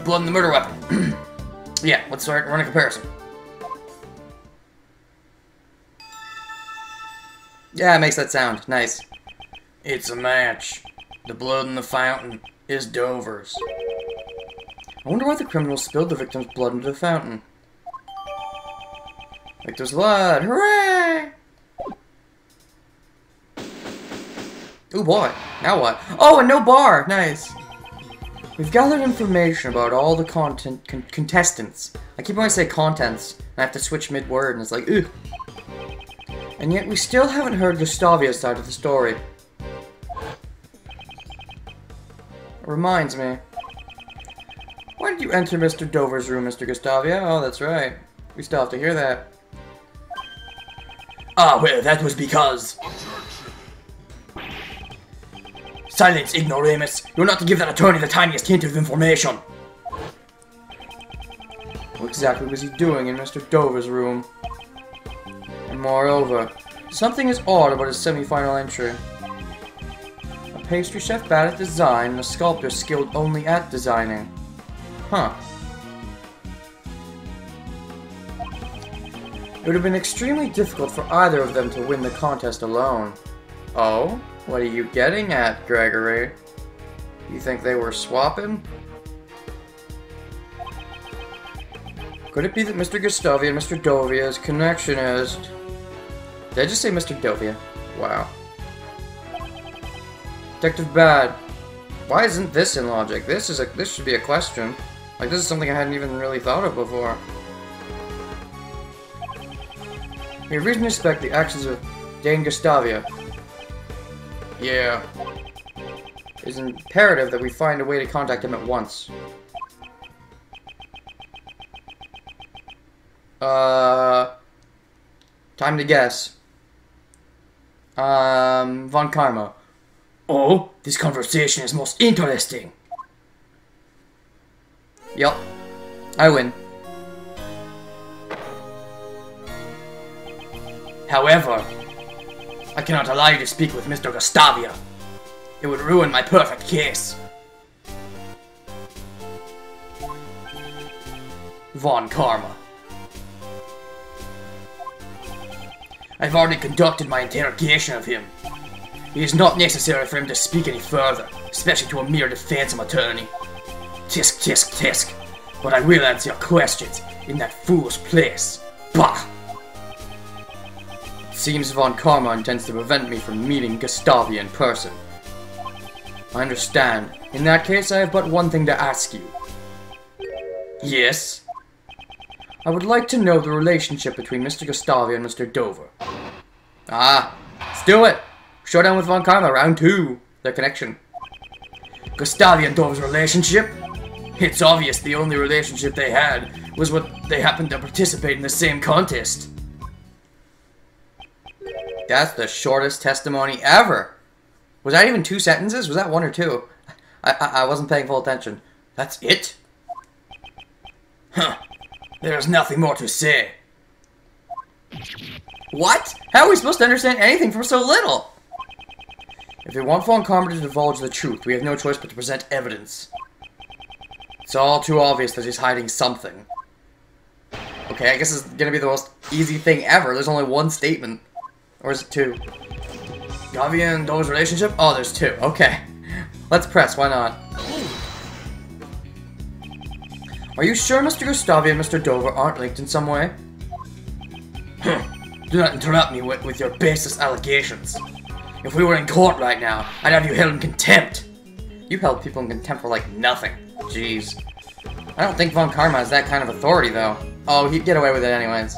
blood in the murder weapon. Yeah, let's start running a comparison. Yeah, it makes that sound. Nice. It's a match. The blood in the fountain is Dover's. I wonder why the criminal spilled the victim's blood into the fountain. Victor's blood! Hooray! Ooh boy, now what? Oh, and no bar! Nice! We've gathered information about all the contestants. I keep wanting to say contents, and I have to switch mid-word, and it's like, ugh. And yet we still haven't heard Gustavia's side of the story. It reminds me. Why did you enter Mr. Dover's room, Mr. Gustavia? Oh, that's right. We still have to hear that. Ah, well, that was because... Silence, ignoramus! You're not to give that attorney the tiniest hint of information! What exactly was he doing in Mr. Dover's room? And moreover, something is odd about his semi-final entry. A pastry chef bad at design and a sculptor skilled only at designing. Huh. It would have been extremely difficult for either of them to win the contest alone. Oh? What are you getting at, Gregory? You think they were swapping? Could it be that Mr. Gustavia and Mr. Dovia's connection is... Did I just say Mr. Dovia? Wow. Detective Bad. Why isn't this in logic? This should be a question. Like, this is something I hadn't even really thought of before. We have reason to suspect the actions of Dane Gustavia. Yeah. It's imperative that we find a way to contact him at once. Time to guess. Von Karma. Oh, this conversation is most interesting. Yup. I win. However, I cannot allow you to speak with Mr. Gustavia. It would ruin my perfect case. Von Karma. I've already conducted my interrogation of him. It is not necessary for him to speak any further, especially to a mere defensive attorney. Tisk, tisk, tisk. But I will answer your questions in that fool's place. Bah! It seems Von Karma intends to prevent me from meeting Gustavia in person. I understand. In that case, I have but one thing to ask you. Yes? I would like to know the relationship between Mr. Gustavia and Mr. Dover. Ah, let's do it! Showdown with Von Karma, round 2. Their connection. Gustavia and Dover's relationship? It's obvious the only relationship they had was what they happened to participate in the same contest. That's the shortest testimony ever. Was that even 2 sentences? Was that 1 or 2? I wasn't paying full attention. That's it? Huh. There's nothing more to say. What? How are we supposed to understand anything from so little? If we want Von Karma to divulge the truth, we have no choice but to present evidence. It's all too obvious that he's hiding something. Okay, I guess it's gonna be the most easy thing ever. There's only 1 statement. Or is it 2? Gustavia and Dover's relationship? Oh, there's 2. Okay. Let's press, why not? Are you sure Mr. Gustavia and Mr. Dover aren't linked in some way? Do not interrupt me with your baseless allegations. If we were in court right now, I'd have you held in contempt. You held people in contempt for like nothing. Jeez. I don't think Von Karma has that kind of authority though. Oh, he'd get away with it anyways.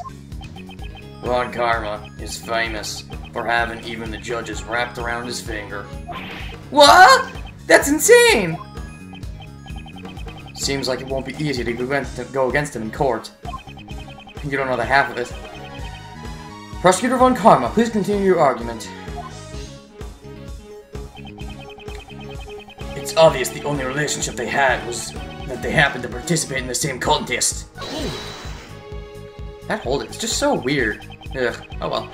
Von Karma is famous for having even the judges wrapped around his finger. What? That's insane! Seems like it won't be easy to go against him in court. You don't know the half of it. Prosecutor Von Karma, please continue your argument. It's obvious the only relationship they had was that they happened to participate in the same contest. That holding is just so weird. Ugh, oh well.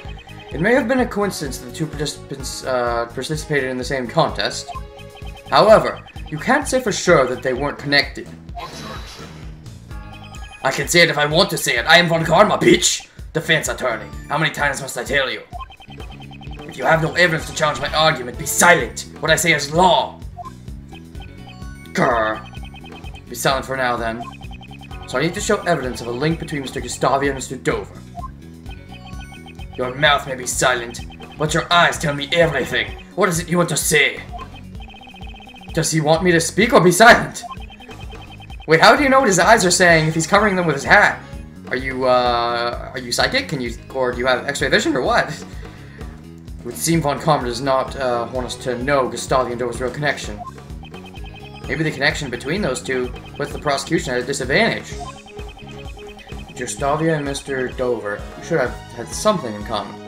It may have been a coincidence that the 2 participants participated in the same contest. However, you can't say for sure that they weren't connected. I can say it if I want to say it. I am Von Karma, bitch! Defense attorney. How many times must I tell you? If you have no evidence to challenge my argument, be silent. What I say is law. Grr. Be silent for now, then. So I need to show evidence of a link between Mr. Gustavia and Mr. Dover. Your mouth may be silent, but your eyes tell me everything. What is it you want to say? Does he want me to speak or be silent? Wait, how do you know what his eyes are saying if he's covering them with his hat? Are you psychic? Or do you have x-ray vision or what? It would seem Von Karma does not want us to know Gustavia and Dover's real connection. Maybe the connection between those two puts the prosecution at a disadvantage. Gustavia and Mr. Dover should have had something in common.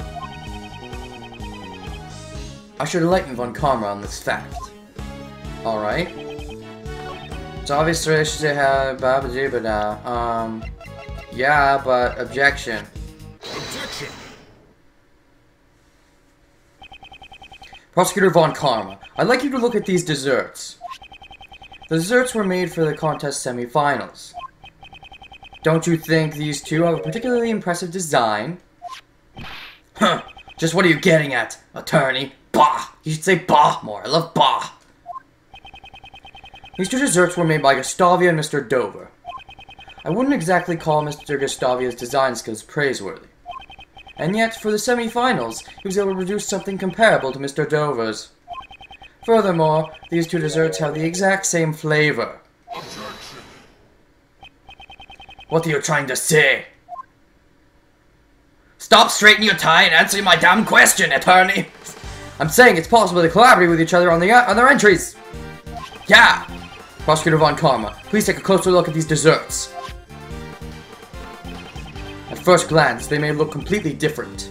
I should enlighten Von Karma on this fact. Alright. It's obvious to have yeah, but objection. Objection! Prosecutor Von Karma, I'd like you to look at these desserts. The desserts were made for the contest semi-finals. Don't you think these two have a particularly impressive design? Huh, just what are you getting at, attorney? Bah! You should say bah more, I love bah! These two desserts were made by Gustavia and Mr. Dover. I wouldn't exactly call Mr. Gustavia's design skills praiseworthy. And yet, for the semi-finals, he was able to produce something comparable to Mr. Dover's. Furthermore, these two desserts have the exact same flavor. Objection! What are you trying to say? Stop straightening your tie and answer my damn question, attorney! I'm saying it's possible to collaborate with each other on their entries! Yeah! Prosecutor Von Karma, please take a closer look at these desserts. At first glance, they may look completely different.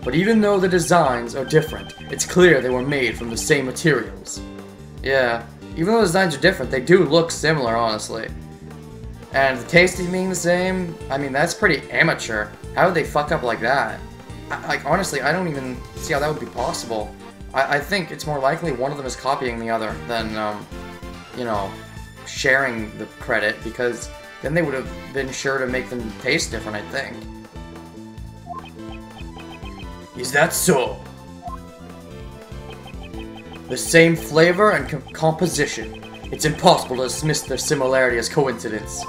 But even though the designs are different, it's clear they were made from the same materials. Yeah, even though the designs are different, they do look similar, honestly. And the tasting being the same, I mean, that's pretty amateur. How would they fuck up like that? Like, honestly, I don't even see how that would be possible. I think it's more likely one of them is copying the other than, you know, sharing the credit, because then they would have been sure to make them taste different, I think. Is that so? The same flavor and composition. It's impossible to dismiss their similarity as coincidence.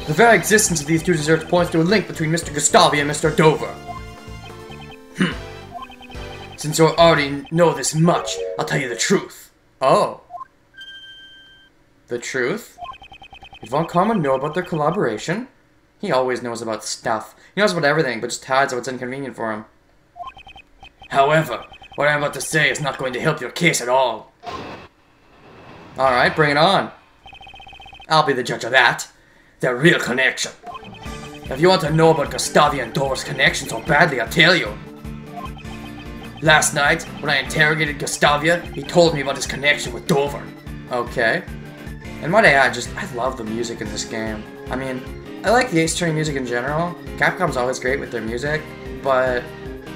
The very existence of these two desserts points to a link between Mr. Gustavia and Mr. Dover. Since you already know this much, I'll tell you the truth. Oh. The truth? Did Von Karma know about their collaboration? He always knows about stuff. He knows about everything, but just hides what's inconvenient for him. However, what I'm about to say is not going to help your case at all. Alright, bring it on. I'll be the judge of that. Their real connection. If you want to know about Gustavia and Dover's connection so badly, I'll tell you. Last night, when I interrogated Gustavia, he told me about his connection with Dover. Okay. And might I add, I love the music in this game. I mean, I like the Ace Attorney music in general. Capcom's always great with their music, but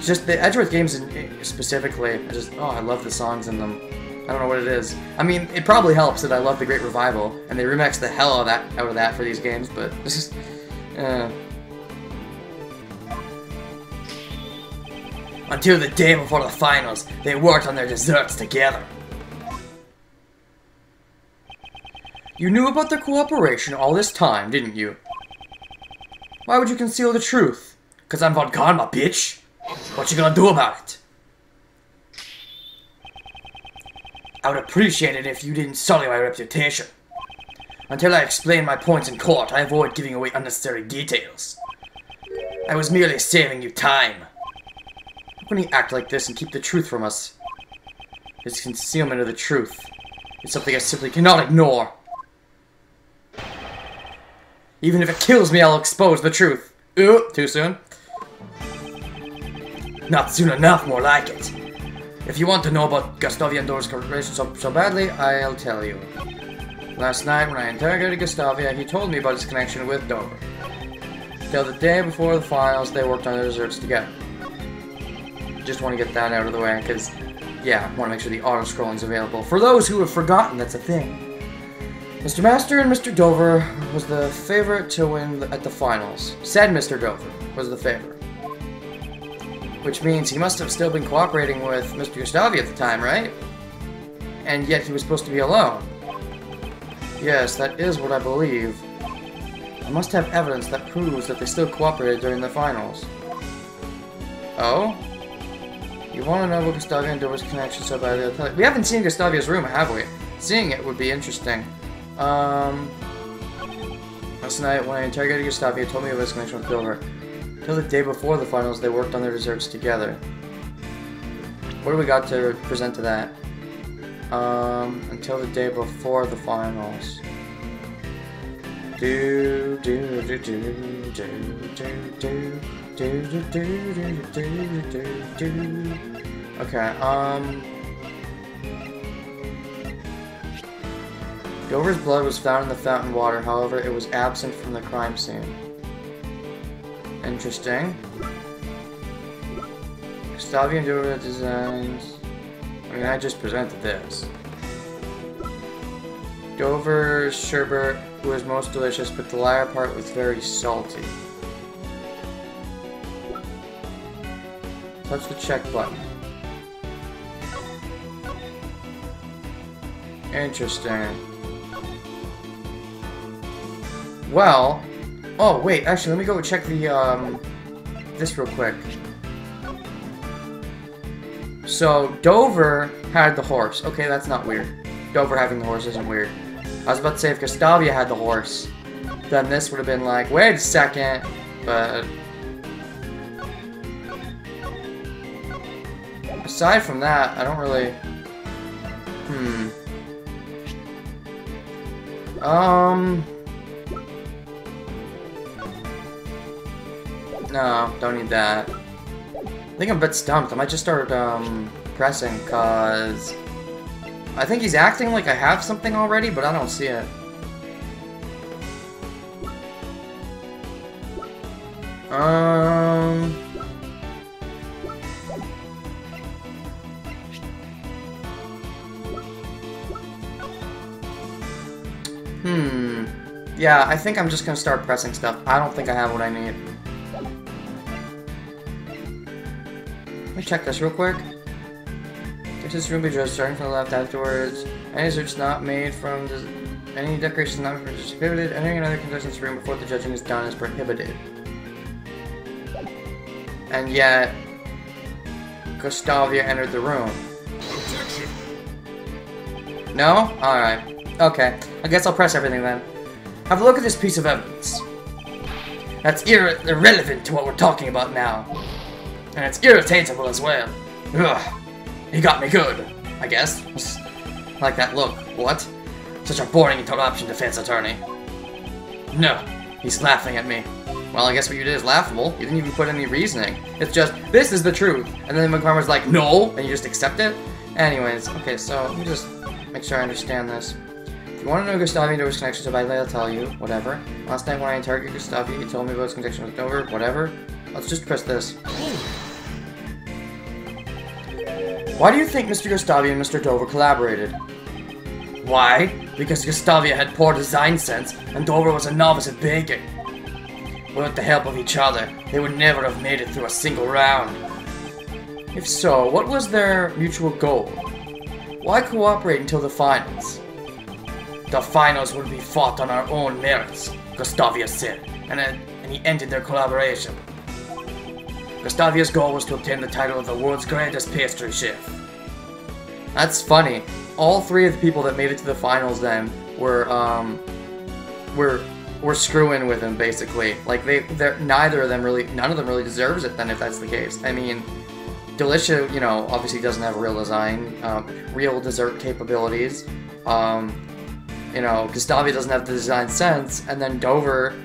just the Edgeworth games specifically, I love the songs in them. I don't know what it is. I mean, it probably helps that I love the Great Revival, and they remixed the hell out of that for these games, but this is... Until the day before the finals, they worked on their desserts together. You knew about their cooperation all this time, didn't you? Why would you conceal the truth? 'Cause I'm Von Karma, bitch! What you gonna do about it? I would appreciate it if you didn't sully my reputation. Until I explain my points in court, I avoid giving away unnecessary details. I was merely saving you time. How can you act like this and keep the truth from us? This concealment of the truth is something I simply cannot ignore. Even if it kills me, I'll expose the truth. Ooh, too soon. Not soon enough, more like it. If you want to know about Gustavia and Dover's collaboration so badly, I'll tell you. Last night, when I interrogated Gustavia, he told me about his connection with Dover. Till the day before the finals, they worked on their desserts together. Just want to get that out of the way, because, yeah, I want to make sure the auto-scrolling's available. For those who have forgotten, that's a thing. Mr. Master and Mr. Dover was the favorite to win at the finals. Said Mr. Dover was the favorite. Which means he must have still been cooperating with Mr. Gustavi at the time, right? And yet he was supposed to be alone. Yes, that is what I believe. I must have evidence that proves that they still cooperated during the finals. Oh? You want to know what Gustavia and Dover's connection so badly? I'll tell you. We haven't seen Gustavia's room, have we? Seeing it would be interesting. Last night, when I interrogated Gustavia, he told me of his connection with Dover. Until the day before the finals, they worked on their desserts together. What do we got to present to that? Until the day before the finals. Okay, Dover's blood was found in the fountain water, however, it was absent from the crime scene. Interesting. Gustavia and Dover designs... I mean, I just presented this. Dover's sherbet was most delicious, but the latter part was very salty. Touch the check button. Interesting. Well... Oh, wait, actually, let me go check the, this real quick. So, Dover had the horse. Okay, that's not weird. Dover having the horse isn't weird. I was about to say, if Gustavia had the horse, then this would have been like, wait a second, but... Aside from that, I don't really... No, don't need that. I think I'm a bit stumped. I might just start, pressing, cause... I think he's acting like I have something already, but I don't see it. Yeah, I think I'm just gonna start pressing stuff. I don't think I have what I need. Let me check this real quick. This room be just starting from the left afterwards. Any search not made from any decorations not made from just prohibited. Entering another contestant's room before the judging is done is prohibited. And yet, Gustavia entered the room. No? Alright. Okay. I guess I'll press everything then. Have a look at this piece of evidence. That's irrelevant to what we're talking about now. And it's irritatable as well. Ugh. He got me good, I guess. I like that look. What? Such a boring interruption, defense attorney. No. He's laughing at me. Well, I guess what you did is laughable. You didn't even put any reasoning. It's just, this is the truth. And then McCormick's like, no! And you just accept it? Anyways, okay, so let me just make sure I understand this. If you want to know Gustavia and Dover's connection to Bailey, I'll tell you. Whatever. Last night when I interrogated Gustavia, he told me about his connection with Dover. Whatever. Let's just press this. Why do you think Mr. Gustavia and Mr. Dover collaborated? Why? Because Gustavia had poor design sense, and Dover was a novice at baking. But with the help of each other, they would never have made it through a single round. If so, what was their mutual goal? Why cooperate until the finals? The finals would be fought on our own merits, Gustavia said, and he ended their collaboration. Gustavia's goal was to obtain the title of the world's greatest pastry chef. That's funny. All three of the people that made it to the finals then were screwing with him, basically. Like, none of them really deserves it then, if that's the case. I mean, Delicia, you know, obviously doesn't have real design, real dessert capabilities. You know, Gustavia doesn't have the design sense, and then Dover,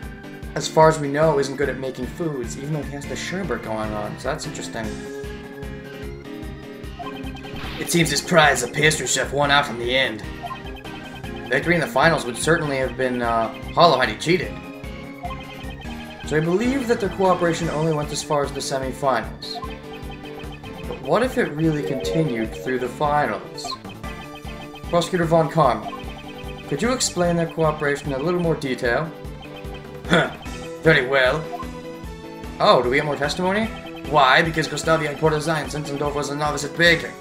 as far as we know, isn't good at making foods, even though he has the sherbet going on, so that's interesting. It seems his prize, a pastry chef, won out in the end. Victory in the finals would certainly have been hollow had he cheated. So I believe that their cooperation only went as far as the semi-finals. But what if it really continued through the finals? Prosecutor Von Karma, Could you explain their cooperation in a little more detail? Huh. Very well. Oh, do we get more testimony? Why? Because Gustavia had poor design since Dover was a novice at baking.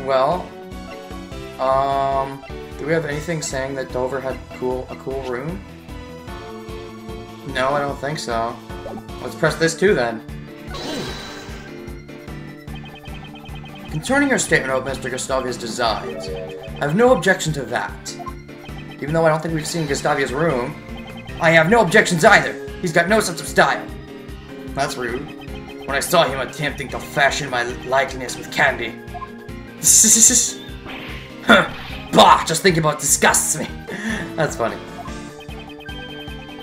Well, do we have anything saying that Dover had a cool room? No, I don't think so. Let's press this too then. Concerning your statement about Mr. Gustavia's designs, I have no objection to that. Even though I don't think we've seen Gustavia's room, I have no objections either. He's got no sense of style. That's rude. When I saw him attempting to fashion my likeness with candy. Bah! Just thinking about it disgusts me. That's funny.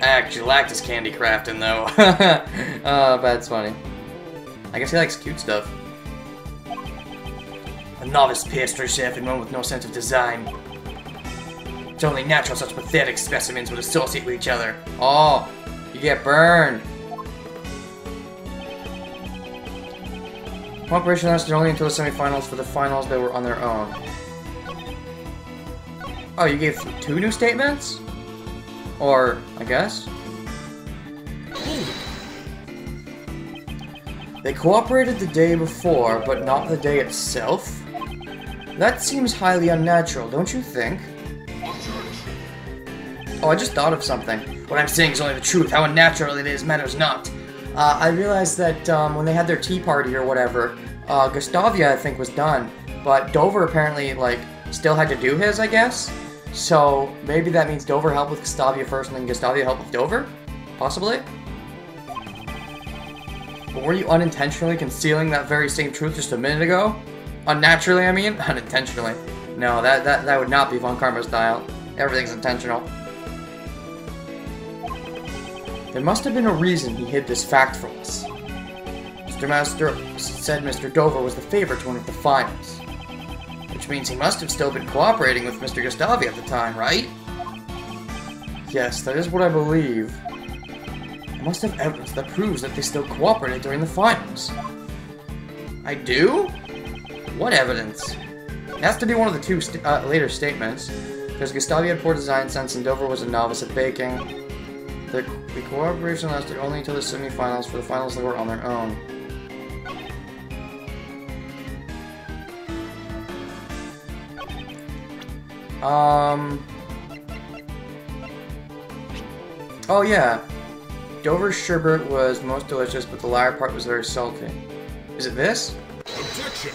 I actually like this candy crafting though. But that's funny. I guess he likes cute stuff. A novice pastry chef and one with no sense of design. It's only natural such pathetic specimens would associate with each other. Oh, you get burned. Cooperation lasted only until the semifinals. For the finals, they were on their own. Oh, you gave 2 new statements? Or, I guess? They cooperated the day before, but not the day itself? That seems highly unnatural, don't you think? Oh, I just thought of something. What I'm saying is only the truth. How unnatural it is matters not. I realized that when they had their tea party or whatever, Gustavia, I think, was done. But Dover apparently, like, still had to do his, I guess? So, maybe that means Dover helped with Gustavia first and then Gustavia helped with Dover? Possibly? But were you unintentionally concealing that very same truth just a minute ago? Unnaturally, I mean? Unintentionally. No, that would not be Von Karma's style. Everything's intentional. There must have been a reason he hid this fact from us. Mr. Master said Mr. Dover was the favorite to win at the finals. Which means he must have still been cooperating with Mr. Gustavia at the time, right? Yes, that is what I believe. I must have evidence that proves that they still cooperated during the finals. I do? What evidence? It has to be one of the 2 later statements. Because Gustavia had poor design sense and Dover was a novice at baking. The cooperation lasted only until the semifinals. For the finals, they were on their own. Oh yeah. Dover's sherbet was most delicious, but the latter part was very salty. Is it this? Objection!